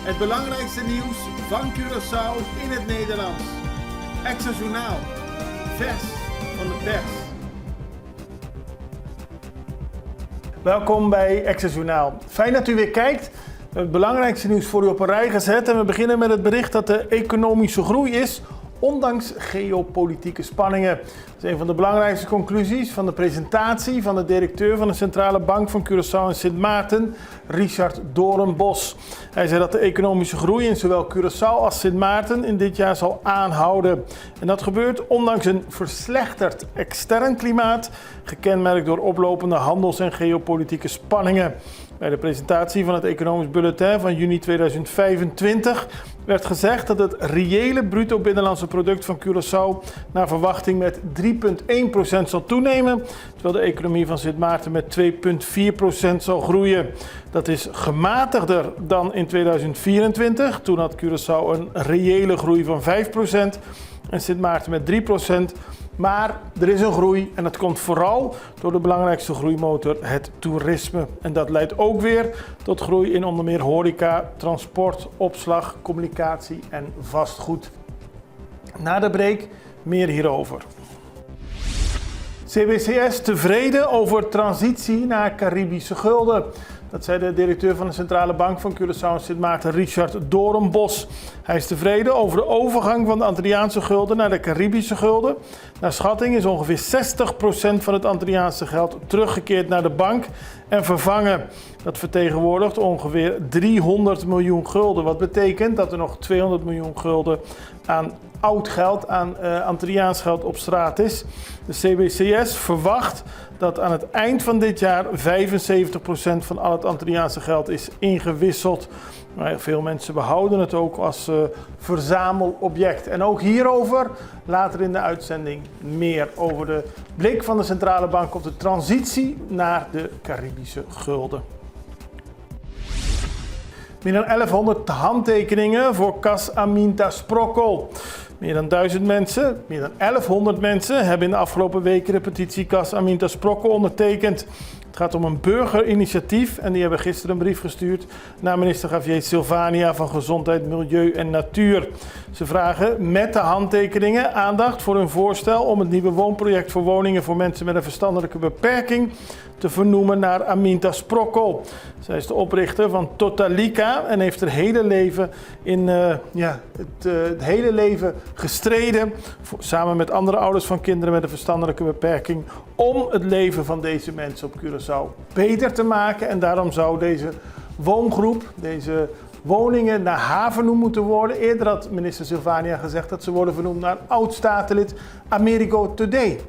Het belangrijkste nieuws van Curaçao in het Nederlands. Extra Journaal. Vers van de pers. Welkom bij Extra Journaal. Fijn dat u weer kijkt. Het belangrijkste nieuws voor u op een rij gezet. En we beginnen met het bericht dat de economische groei is, ondanks geopolitieke spanningen. Dat is een van de belangrijkste conclusies van de presentatie van de directeur van de Centrale Bank van Curaçao en Sint Maarten, Richard Doornbos. Hij zei dat de economische groei in zowel Curaçao als Sint Maarten in dit jaar zal aanhouden. En dat gebeurt ondanks een verslechterd extern klimaat, gekenmerkt door oplopende handels- en geopolitieke spanningen. Bij de presentatie van het economisch bulletin van juni 2025 werd gezegd dat het reële bruto binnenlandse product van Curaçao naar verwachting met 3,1% zal toenemen, terwijl de economie van Sint Maarten met 2,4% zal groeien. Dat is gematigder dan in 2024, toen had Curaçao een reële groei van 5% en Sint Maarten met 3%. Maar er is een groei en dat komt vooral door de belangrijkste groeimotor, het toerisme. En dat leidt ook weer tot groei in onder meer horeca, transport, opslag, communicatie en vastgoed. Na de break meer hierover. CBCS tevreden over transitie naar Caribische gulden. Dat zei de directeur van de Centrale Bank van Curaçao en Sint Maarten, Richard Doornbos. Hij is tevreden over de overgang van de Antilliaanse gulden naar de Caribische gulden. Naar schatting is ongeveer 60% van het Antilliaanse geld teruggekeerd naar de bank en vervangen. Dat vertegenwoordigt ongeveer 300 miljoen gulden. Wat betekent dat er nog 200 miljoen gulden aan oud geld, aan Antilliaans geld op straat is. De CBCS verwacht dat aan het eind van dit jaar 75% van al het Antilliaanse geld is ingewisseld. Maar veel mensen behouden het ook als verzamelobject. En ook hierover later in de uitzending meer over de blik van de Centrale Bank op de transitie naar de Caribische gulden. Meer dan 1100 handtekeningen voor Cas Aminta Sprokkel. Meer dan 1100 mensen hebben in de afgelopen weken de petitie Cas Aminta Sprokkel ondertekend. Het gaat om een burgerinitiatief en die hebben gisteren een brief gestuurd naar minister Javier Silvania van Gezondheid, Milieu en Natuur. Ze vragen met de handtekeningen aandacht voor hun voorstel om het nieuwe woonproject voor woningen voor mensen met een verstandelijke beperking te vernoemen naar Aminta Sprokkel. Zij is de oprichter van Totalica en heeft het hele leven gestreden, samen met andere ouders van kinderen met een verstandelijke beperking, om het leven van deze mensen op Curaçao beter te maken. En daarom zou deze woongroep, deze woningen naar haar vernoemd moeten worden. Eerder had minister Silvania gezegd dat ze worden vernoemd naar oud-statenlid Amerigo Today.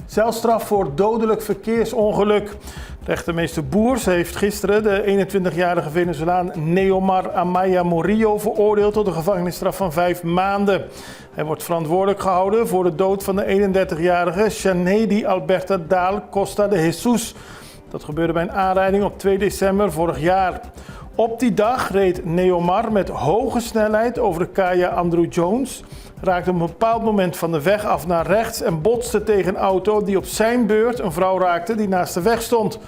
Celstraf voor dodelijk verkeersongeluk. Rechtermeester Boers heeft gisteren de 21-jarige Venezolaan Neomar Amaya Morillo veroordeeld tot een gevangenisstraf van 5 maanden. Hij wordt verantwoordelijk gehouden voor de dood van de 31-jarige Chanedi Alberta Daal Costa de Jesus. Dat gebeurde bij een aanrijding op 2 december vorig jaar. Op die dag reed Neomar met hoge snelheid over de Kaya Andrew Jones, raakte op een bepaald moment van de weg af naar rechts en botste tegen een auto die op zijn beurt een vrouw raakte die naast de weg stond.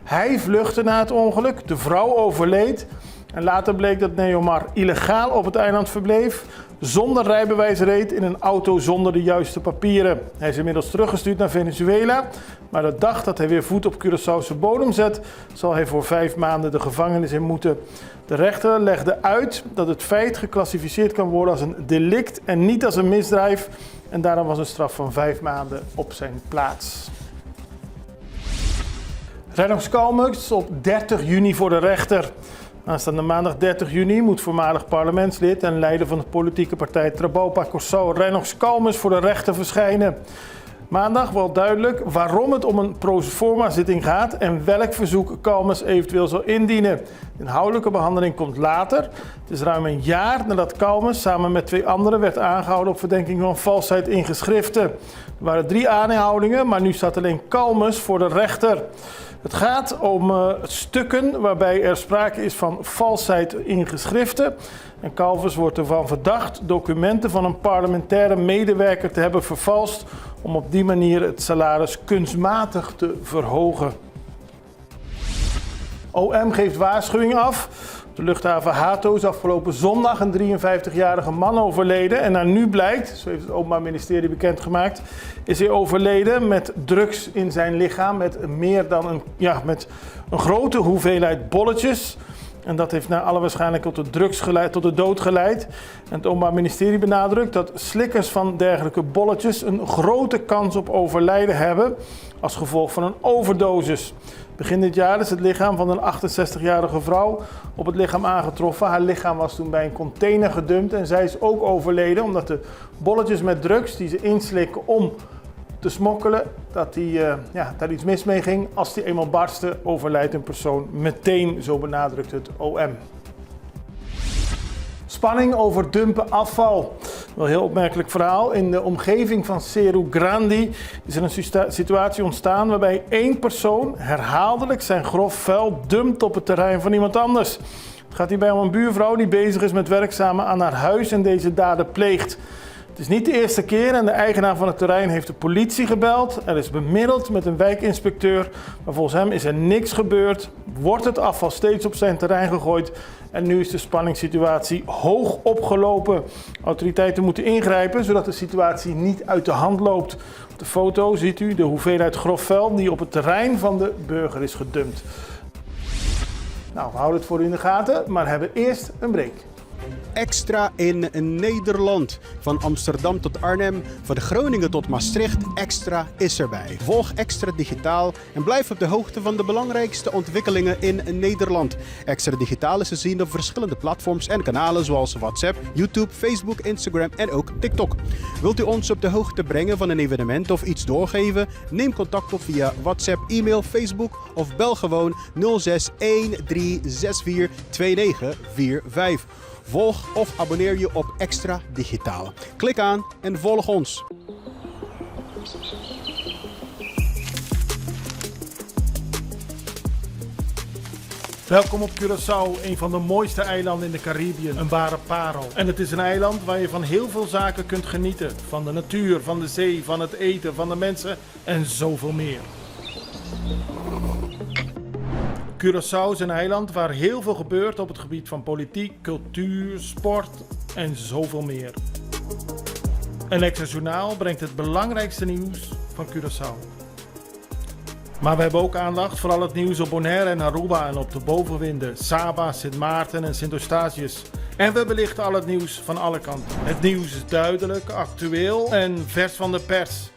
Hij vluchtte na het ongeluk, de vrouw overleed en later bleek dat Neomar illegaal op het eiland verbleef, zonder rijbewijs reed in een auto zonder de juiste papieren. Hij is inmiddels teruggestuurd naar Venezuela, maar de dag dat hij weer voet op Curaçaose bodem zet, zal hij voor 5 maanden de gevangenis in moeten. De rechter legde uit dat het feit geclassificeerd kan worden als een delict en niet als een misdrijf. En daarom was een straf van 5 maanden op zijn plaats. Reinox Kalmers op 30 juni voor de rechter. Aanstaande maandag 30 juni moet voormalig parlementslid en leider van de politieke partij Trabalpa Curaçao Reinox Kalmers voor de rechter verschijnen. Maandag wel duidelijk waarom het om een proforma zitting gaat en welk verzoek Kalmers eventueel zal indienen. De inhoudelijke behandeling komt later. Het is ruim een jaar nadat Kalmers samen met 2 anderen werd aangehouden op verdenking van valsheid in geschriften. Er waren 3 aanhoudingen, maar nu staat alleen Kalmers voor de rechter. Het gaat om stukken waarbij er sprake is van valsheid in geschriften. En Kalmers wordt ervan verdacht documenten van een parlementaire medewerker te hebben vervalst om op die manier het salaris kunstmatig te verhogen. OM geeft waarschuwing af. Op de luchthaven Hato is afgelopen zondag een 53-jarige man overleden. En naar nu blijkt, zo heeft het Openbaar Ministerie bekendgemaakt, is hij overleden met drugs in zijn lichaam. Met een grote hoeveelheid bolletjes. En dat heeft naar alle waarschijnlijkheid tot de dood geleid. En het Openbaar Ministerie benadrukt dat slikkers van dergelijke bolletjes een grote kans op overlijden hebben als gevolg van een overdosis. Begin dit jaar is het lichaam van een 68-jarige vrouw op het lichaam aangetroffen. Haar lichaam was toen bij een container gedumpt en zij is ook overleden omdat de bolletjes met drugs die ze inslikken om te smokkelen, dat daar iets mis mee ging. Als die eenmaal barstte, overlijdt een persoon meteen, zo benadrukt het OM. Spanning over dumpen afval. Wel een heel opmerkelijk verhaal. In de omgeving van Cerro Grande is er een situatie ontstaan waarbij één persoon herhaaldelijk zijn grof vuil dumpt op het terrein van iemand anders. Het gaat hierbij om een buurvrouw die bezig is met werkzamen aan haar huis en deze daden pleegt. Het is niet de eerste keer en de eigenaar van het terrein heeft de politie gebeld. Er is bemiddeld met een wijkinspecteur, maar volgens hem is er niks gebeurd. Wordt het afval steeds op zijn terrein gegooid en nu is de spanningssituatie hoog opgelopen. Autoriteiten moeten ingrijpen zodat de situatie niet uit de hand loopt. Op de foto ziet u de hoeveelheid grof vuil die op het terrein van de burger is gedumpt. Nou, we houden het voor u in de gaten, maar hebben eerst een break. Extra in Nederland. Van Amsterdam tot Arnhem, van Groningen tot Maastricht, Extra is erbij. Volg Extra Digitaal en blijf op de hoogte van de belangrijkste ontwikkelingen in Nederland. Extra Digitaal is te zien op verschillende platforms en kanalen zoals WhatsApp, YouTube, Facebook, Instagram en ook TikTok. Wilt u ons op de hoogte brengen van een evenement of iets doorgeven? Neem contact op via WhatsApp, e-mail, Facebook of bel gewoon 06 1364 2945. Volg of abonneer je op Extra Digitaal. Klik aan en volg ons. Welkom op Curaçao, een van de mooiste eilanden in de Caribiën, een ware parel. En het is een eiland waar je van heel veel zaken kunt genieten. Van de natuur, van de zee, van het eten, van de mensen en zoveel meer. Curaçao is een eiland waar heel veel gebeurt op het gebied van politiek, cultuur, sport en zoveel meer. En Extra Journaal brengt het belangrijkste nieuws van Curaçao. Maar we hebben ook aandacht voor al het nieuws op Bonaire en Aruba en op de bovenwinden, Saba, Sint Maarten en Sint Eustatius. En we belichten al het nieuws van alle kanten. Het nieuws is duidelijk, actueel en vers van de pers.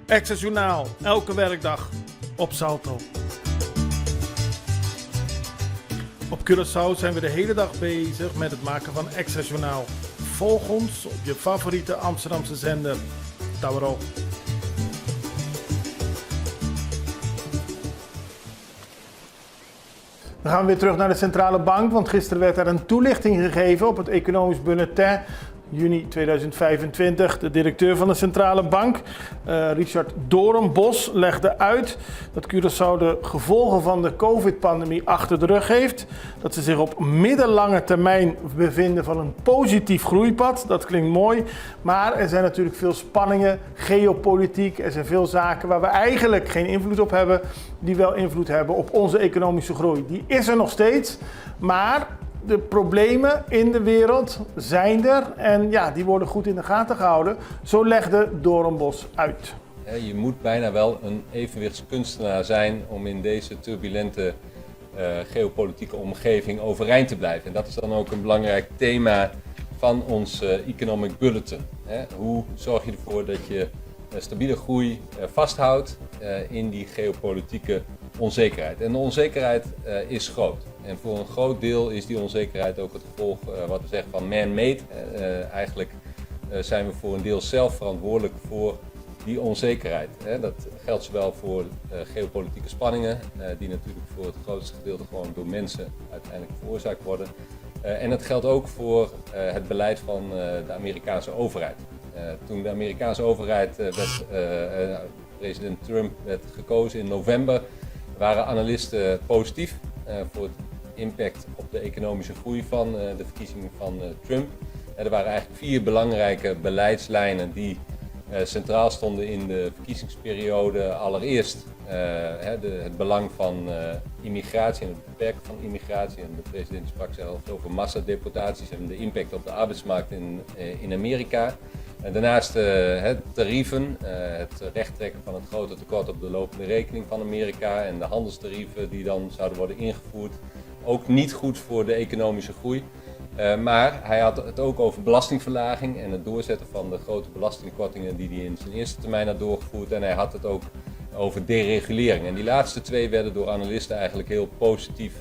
Extra Journaal, elke werkdag op Salto. Op Curaçao zijn we de hele dag bezig met het maken van Extra Journaal. Volg ons op je favoriete Amsterdamse zender, Tauro. Dan gaan we weer terug naar de centrale bank, want gisteren werd er een toelichting gegeven op het economisch bulletin. Juni 2025. De directeur van de centrale bank, Richard Doornbos, legde uit dat Curaçao de gevolgen van de COVID-pandemie achter de rug heeft. Dat ze zich op middellange termijn bevinden van een positief groeipad. Dat klinkt mooi, maar er zijn natuurlijk veel spanningen, geopolitiek. Er zijn veel zaken waar we eigenlijk geen invloed op hebben, die wel invloed hebben op onze economische groei. Die is er nog steeds, maar de problemen in de wereld zijn er en ja, die worden goed in de gaten gehouden. Zo legde Doornbos uit. Je moet bijna wel een evenwichtskunstenaar zijn om in deze turbulente geopolitieke omgeving overeind te blijven. En dat is dan ook een belangrijk thema van ons Economic Bulletin. Hoe zorg je ervoor dat je stabiele groei vasthoudt in die geopolitieke onzekerheid. En de onzekerheid is groot. En voor een groot deel is die onzekerheid ook het gevolg, wat we zeggen, van man-made. Eigenlijk zijn we voor een deel zelf verantwoordelijk voor die onzekerheid. Dat geldt zowel voor geopolitieke spanningen, die natuurlijk voor het grootste gedeelte gewoon door mensen uiteindelijk veroorzaakt worden. En dat geldt ook voor het beleid van de Amerikaanse overheid. Toen de Amerikaanse overheid president Trump werd gekozen in november, waren analisten positief voor het impact op de economische groei van de verkiezingen van Trump. Er waren eigenlijk 4 belangrijke beleidslijnen die centraal stonden in de verkiezingsperiode allereerst het belang van immigratie en het beperken van immigratie. En de president sprak zelf over massadeportaties en de impact op de arbeidsmarkt in Amerika. En daarnaast tarieven, het rechttrekken van het grote tekort op de lopende rekening van Amerika en de handelstarieven die dan zouden worden ingevoerd. Ook niet goed voor de economische groei. Maar hij had het ook over belastingverlaging en het doorzetten van de grote belastingkortingen die hij in zijn eerste termijn had doorgevoerd. En hij had het ook over deregulering. En die laatste twee werden door analisten eigenlijk heel positief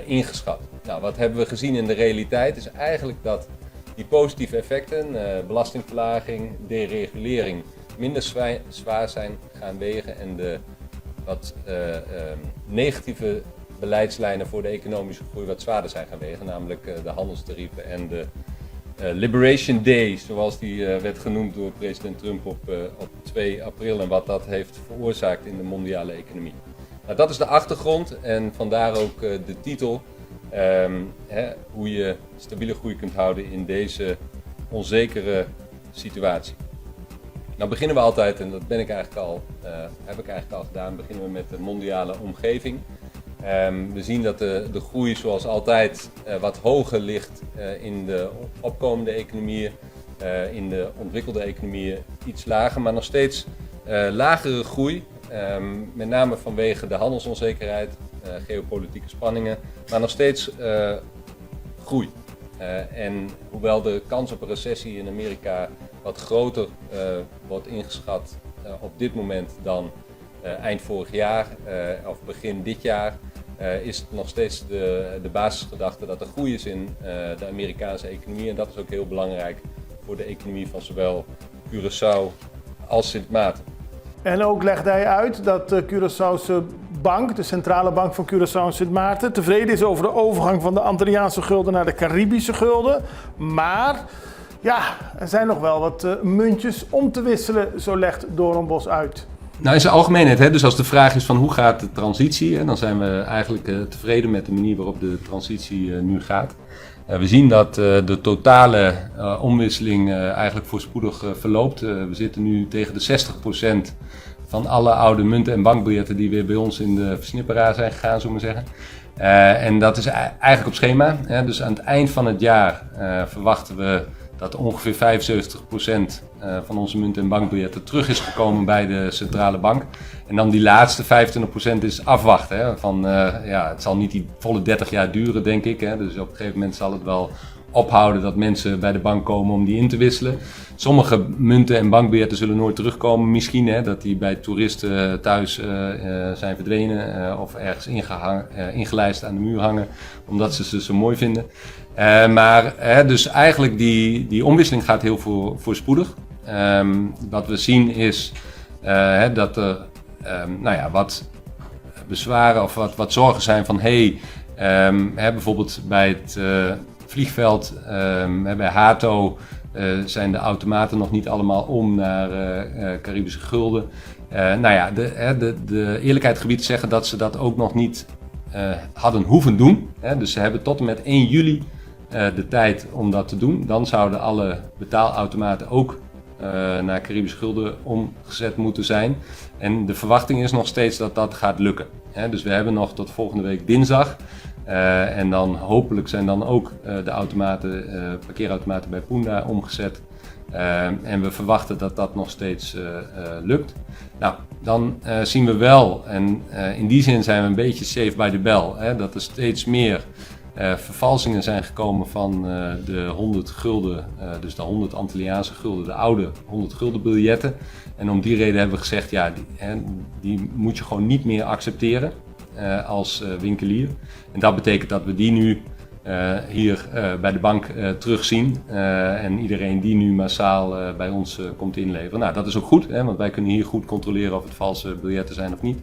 ingeschat. Nou, wat hebben we gezien in de realiteit is eigenlijk dat die positieve effecten, belastingverlaging, deregulering, minder zwaar zijn gaan wegen en de wat negatieve beleidslijnen voor de economische groei wat zwaarder zijn gaan wegen, namelijk de handelstarieven en de Liberation Day, zoals die werd genoemd door president Trump op 2 april en wat dat heeft veroorzaakt in de mondiale economie. Nou, dat is de achtergrond en vandaar ook de titel, hoe je stabiele groei kunt houden in deze onzekere situatie. Nou beginnen we altijd, en dat heb ik eigenlijk al gedaan, beginnen we met de mondiale omgeving. We zien dat de groei zoals altijd wat hoger ligt in de opkomende economieën, in de ontwikkelde economieën iets lager, maar nog steeds lagere groei. Met name vanwege de handelsonzekerheid, geopolitieke spanningen, maar nog steeds groei. En hoewel de kans op een recessie in Amerika wat groter wordt ingeschat op dit moment dan eind vorig jaar of begin dit jaar, is het nog steeds de basisgedachte dat er groei is in de Amerikaanse economie. En dat is ook heel belangrijk voor de economie van zowel Curaçao als Sint Maarten. En ook legde hij uit dat de Curaçaose bank, de centrale bank van Curaçao en Sint Maarten, tevreden is over de overgang van de Antilliaanse gulden naar de Caribische gulden. Maar ja, er zijn nog wel wat muntjes om te wisselen, zo legt Doornbos uit. Nou, in zijn algemeenheid, dus als de vraag is van hoe gaat de transitie, dan zijn we eigenlijk tevreden met de manier waarop de transitie nu gaat. We zien dat de totale omwisseling eigenlijk voorspoedig verloopt. We zitten nu tegen de 60% van alle oude munten en bankbiljetten die weer bij ons in de versnipperaar zijn gegaan, zullen we maar zeggen. En dat is eigenlijk op schema. Dus aan het eind van het jaar verwachten we dat ongeveer 75% van onze munten en bankbiljetten terug is gekomen bij de centrale bank. En dan die laatste 25% is afwachten. Het zal niet die volle 30 jaar duren, denk ik. Dus op een gegeven moment zal het wel ophouden dat mensen bij de bank komen om die in te wisselen. Sommige munten en bankbiljetten zullen nooit terugkomen. Misschien dat die bij toeristen thuis zijn verdwenen of ergens ingelijst aan de muur hangen omdat ze ze zo mooi vinden. Dus eigenlijk die omwisseling gaat heel voorspoedig. Wat we zien is dat er wat bezwaren of wat zorgen zijn van bijvoorbeeld bij het vliegveld, bij Hato zijn de automaten nog niet allemaal om naar Caribische gulden. De eerlijkheid gebied te zeggen dat ze dat ook nog niet hadden hoeven doen. Dus ze hebben tot en met 1 juli de tijd om dat te doen. Dan zouden alle betaalautomaten ook naar Caribische gulden omgezet moeten zijn. En de verwachting is nog steeds dat dat gaat lukken. Dus we hebben nog tot volgende week dinsdag. En dan hopelijk zijn dan ook de parkeerautomaten bij Punda omgezet. En we verwachten dat dat nog steeds lukt. Nou, dan zien we wel, en in die zin zijn we een beetje safe by the bell, dat er steeds meer vervalsingen zijn gekomen van de 100 gulden, dus de 100 Antilliaanse gulden, de oude 100 gulden biljetten. En om die reden hebben we gezegd, die moet je gewoon niet meer accepteren als winkelier. En dat betekent dat we die nu hier bij de bank terugzien en iedereen die nu massaal bij ons komt inleveren. Nou, dat is ook goed, want wij kunnen hier goed controleren of het valse biljetten zijn of niet.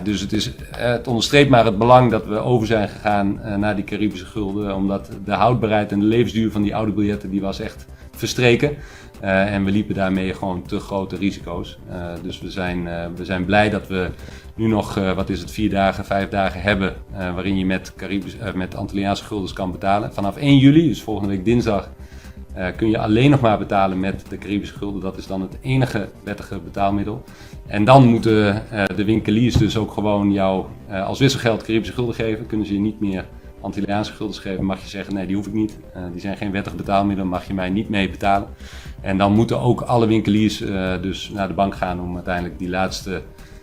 Dus het onderstreept maar het belang dat we over zijn gegaan naar die Caribische gulden, omdat de houdbaarheid en de levensduur van die oude biljetten die was echt verstreken. En we liepen daarmee gewoon te grote risico's. Dus we zijn blij dat we nu nog, 4 dagen, 5 dagen hebben waarin je met Antilliaanse guldens kan betalen. Vanaf 1 juli, dus volgende week dinsdag, kun je alleen nog maar betalen met de Caribische gulden. Dat is dan het enige wettige betaalmiddel. En dan moeten de winkeliers dus ook gewoon jou als wisselgeld Caribische gulden geven. Kunnen ze je niet meer Antilliaanse guldens geven, mag je zeggen nee, die hoef ik niet. Die zijn geen wettig betaalmiddel, mag je mij niet mee betalen. En dan moeten ook alle winkeliers dus naar de bank gaan om uiteindelijk die laatste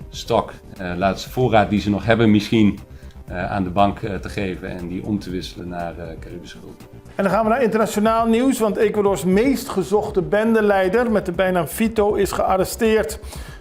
stok, laatste voorraad die ze nog hebben misschien aan de bank te geven en die om te wisselen naar Caribische gulden. En dan gaan we naar internationaal nieuws, want Ecuadors meest gezochte bendeleider met de bijnaam Fito is gearresteerd.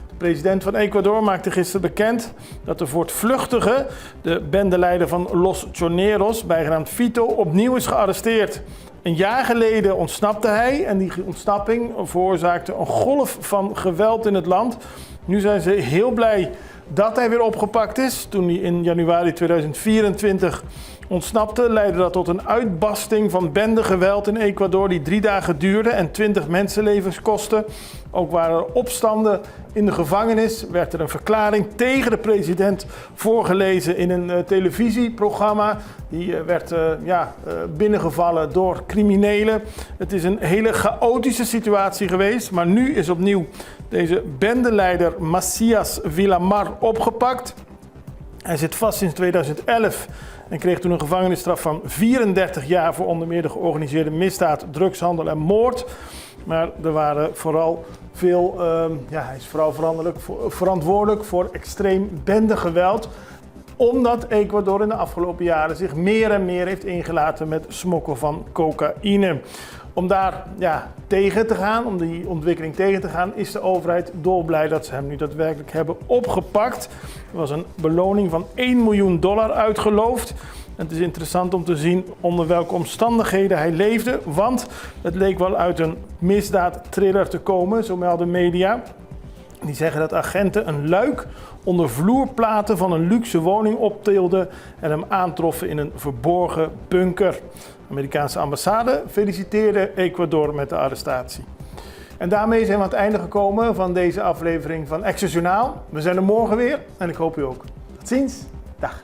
De president van Ecuador maakte gisteren bekend dat de voortvluchtige, de bendeleider van Los Choneros, bijgenaamd Fito, opnieuw is gearresteerd. Een jaar geleden ontsnapte hij en die ontsnapping veroorzaakte een golf van geweld in het land. Nu zijn ze heel blij dat hij weer opgepakt is. Toen hij in januari 2024 ontsnapte, leidde dat tot een uitbarsting van bendegeweld in Ecuador die 3 dagen duurde en 20 mensenlevens kostte. Ook waren er opstanden in de gevangenis, werd er een verklaring tegen de president voorgelezen in een televisieprogramma. Die werd binnengevallen door criminelen. Het is een hele chaotische situatie geweest, maar nu is opnieuw deze bendeleider Macias Villamar opgepakt. Hij zit vast sinds 2011 en kreeg toen een gevangenisstraf van 34 jaar voor onder meer de georganiseerde misdaad, drugshandel en moord. Maar er waren vooral hij is vooral verantwoordelijk voor extreem bendegeweld, omdat Ecuador in de afgelopen jaren zich meer en meer heeft ingelaten met smokkel van cocaïne. Om daar tegen te gaan, om die ontwikkeling tegen te gaan, is de overheid dolblij dat ze hem nu daadwerkelijk hebben opgepakt. Er was een beloning van $1 miljoen uitgeloofd. Het is interessant om te zien onder welke omstandigheden hij leefde, want het leek wel uit een misdaadthriller te komen, zo melden media. Die zeggen dat agenten een luik onder vloerplaten van een luxe woning optilden en hem aantroffen in een verborgen bunker. De Amerikaanse ambassade feliciteerde Ecuador met de arrestatie. En daarmee zijn we aan het einde gekomen van deze aflevering van Access Journaal. We zijn er morgen weer en ik hoop u ook. Tot ziens. Dag.